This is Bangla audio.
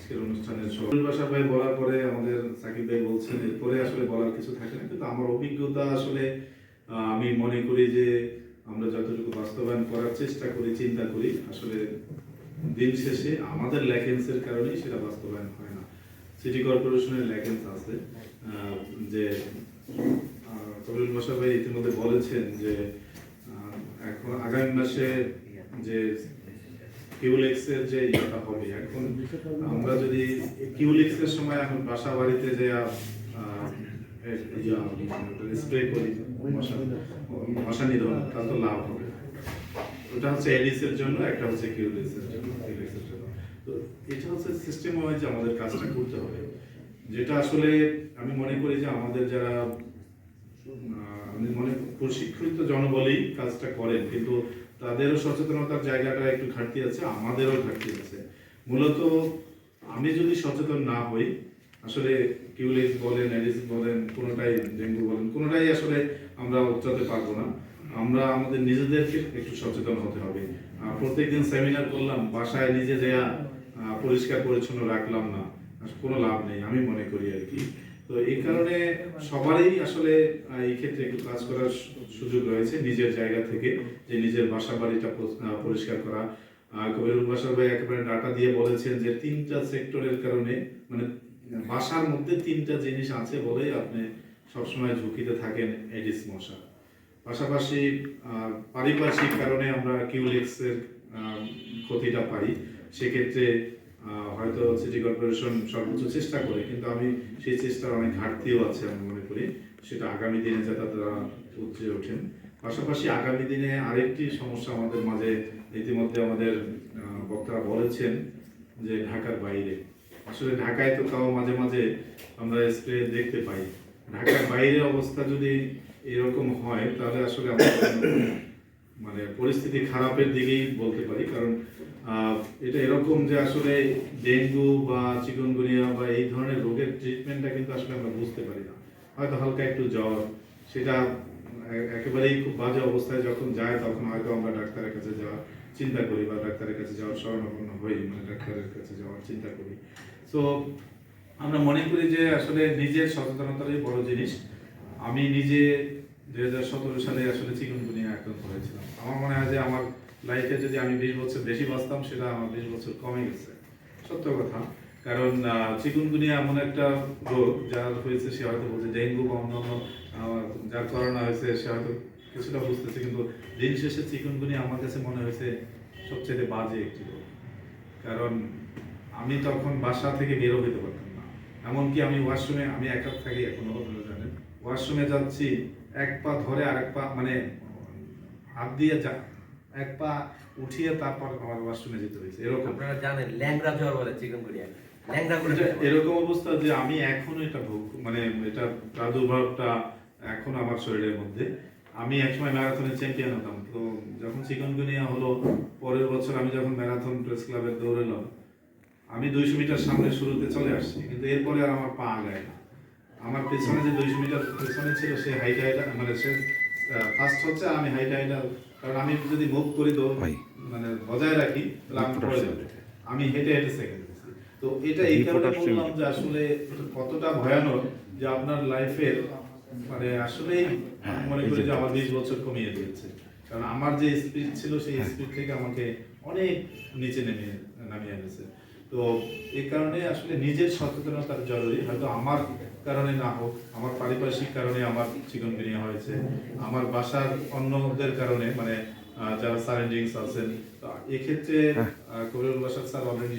আজকের অনুষ্ঠানের বাসা ভাই বলার পরে আমাদের সাকিব ভাই বলছেন এরপরে আসলে বলার কিছু থাকে না, কিন্তু আমার অভিজ্ঞতা আসলে আমি মনে করি যে আমরা যতটুকু বাস্তবায়ন করার চেষ্টা করি, চিন্তা করি, আসলে দিন শেষে আমাদের ল্যাকেন্সের কারণেই সেটা বাস্তবায়ন হয় না। সিটি কর্পোরেশনের ল্যাকেন্স আছে, যে তরুণ বাসা ভাই ইতিমধ্যে বলেছেন যে এখন আগামী মাসে যে কিউলেক্সের যে ইয়েটা হবে, এখন আমরা যদি কিউলেক্সের সময় এখন বাসা বাড়িতে যে স্প্রে করি মশা নিধন, তার তো লাভ হবে। ওটা হচ্ছে এডিসের জন্য, একটা হচ্ছে কিউলেক্সের জন্য। তো এটা হচ্ছে সিস্টেম ওয়াইজ আমাদের কাজটা করতে হবে, যেটা আসলে আমি মনে করি যে আমাদের যারা আমি মনে প্রশিক্ষিত জনবলেই কাজটা করেন, কিন্তু তাদেরও সচেতনতার জায়গাটা একটু ঘাটতি আছে, আমাদেরও ঘাটতি আছে। মূলত আমি যদি সচেতন না হই, আসলে কিউলেক্স বলেন, এডিস বলেন, কোনোটাই, ডেঙ্গু বলেন, কোনোটাই আসলে আমরা উচ্চাতে পারবো না। আমরা আমাদের নিজেদেরকে একটু সচেতন হতে হবে। প্রত্যেকদিন সেমিনার করলাম, বাসায় নিজে দেয়া পরিষ্কার পরিচ্ছন্ন রাখলাম না, কোনো লাভ নেই আমি মনে করি আর কি। তো এই কারণে সবারই আসলে এই ক্ষেত্রে একটু কাজ করার সুযোগ রয়েছে নিজের জায়গা থেকে, যে নিজের বাসা বাড়িটা পরিষ্কার করা। কবিরুল বাসার ভাই একেবারে ডাটা দিয়ে বলেছেন যে 3টা সেক্টরের কারণে, মানে বাসার মধ্যে 3টা জিনিস আছে বলেই আপনি সবসময় ঝুঁকিতে থাকেন এডিস মশা। পাশাপাশি পারিপার্শ্বিক কারণে আমরা কিউলেক্সের ক্ষতিটা পাই, সেক্ষেত্রে হয়তো সিটি কর্পোরেশন সর্বোচ্চ চেষ্টা করে, কিন্তু আমি সেই চেষ্টার অনেক ঘাটতিও আছে আমি মনে করি, সেটা আগামী দিনে যাতে তারা উঠে ওঠেন। পাশাপাশি আগামী দিনে আরেকটি সমস্যা আমাদের মাঝে ইতিমধ্যে আমাদের বক্তারা বলেছেন যে ঢাকার বাইরে, আসলে ঢাকায় তো তাও মাঝে মাঝে আমরা স্প্রে দেখতে পাই, ঢাকার বাইরে অবস্থা যদি এরকম হয় তাহলে আসলে আমরা মানে পরিস্থিতি খারাপের দিকেই বলতে পারি। কারণ এটা এরকম যে আসলে ডেঙ্গু বা চিকুনগুনিয়া বা এই ধরনের রোগের ট্রিটমেন্টটা কিন্তু আসলে আমরা বুঝতে পারি না। হয়তো হালকা একটু জ্বর, সেটা একেবারেই খুব বাজে অবস্থায় যখন যায় তখন হয়তো আমরা ডাক্তারের কাছে যাওয়ার চিন্তা করি, বা ডাক্তারের কাছে যাওয়ার শরণাপন্ন হই, মানে ডাক্তারের কাছে যাওয়ার চিন্তা করি। তো আমরা মনে করি যে আসলে নিজের সচেতনতারই বড় জিনিস। আমি নিজে 2017 সালে আসলে চিকুনগুনিয়া আক্রান্ত হয়েছিলাম। আমার মনে হয় যে আমার লাইফে যদি আমি 20 বছর বেশি বাঁচতাম, সেটা আমার 20 বছর কমে গেছে, সত্য কথা। কারণ চিকুনগুনিয়া এমন একটা রোগ যার হয়েছে সে হয়তো বলছে ডেঙ্গু বা অন্যান্য যার করোনা হয়েছে সে হয়তো কিছুটা বুঝতেছে, কিন্তু দিন শেষে চিকুনগুনিয়া আমার কাছে মনে হয়েছে সবচেয়ে বাজে একটি রোগ। কারণ আমি তখন বাসা থেকে বেরো হইতে পারতাম না, এমনকি আমি ওয়াশরুমে, আমি একা থাকি এখনো, আপনারা জানেন, ওয়াশরুমে যাচ্ছি এক পা ধরে আরেক পা, মানে হাত দিয়ে যা এক পা উঠিয়ে তারপর আমার ওয়াশরুমে যেতে হয়েছে। এরকম, আপনারা জানেন ল্যাংড়া জ্বর বলে চিকুনগুনিয়া, ল্যাংড়া করে এরকম অবস্থা যে আমি এখনো এটা মানে এটা প্রাদুর্ভাবটা এখন আমার শরীরের মধ্যে। আমি একসময় ম্যারাথনের চ্যাম্পিয়ন হতাম, তো যখন চিকুনগুনিয়া হলো পরের বছর আমি যখন ম্যারাথন প্রেস ক্লাবে দৌড়ালাম, আমি 200 মিটার সামনে শুরুতে চলে আসছি, কিন্তু এরপরে আর আমার পা আগায় না। আমার পেছনে যে 200 মিটার পেছনে ছিল সে হাইটা মানে সে ফার্স্ট হচ্ছে, আমি হাইটা, কারণ আমি যদি মুভ করি দৌড় মানে বজায় রাখি তাহলে আমি পড়ে যাবো, আমি হেঁটে হেঁটে সেকেন্ড হয়েছি। তো এটা এই কারণে বললাম যে আসলে কতটা ভয়ানক যে আপনার লাইফের মানে আসলেই মনে করি যে আমার 20 বছর কমিয়ে দিয়েছে। কারণ আমার যে স্পিড ছিল সেই স্পিড থেকে আমাকে অনেক নিচে নামিয়ে এনেছে। তো এই কারণে আসলে নিজের সচেতনতার জরুরি। হয়তো আমার কারণে না হোক, আমার পারিপার্শ্বিক কারণে আমার চিকুনগুনিয়া হয়েছে, আমার বাসার অন্যদের কারণে, মানে যারা সারেন্ডিংস আছেন, তো এক্ষেত্রে কবিরুল বাসার স্যার অলরেডি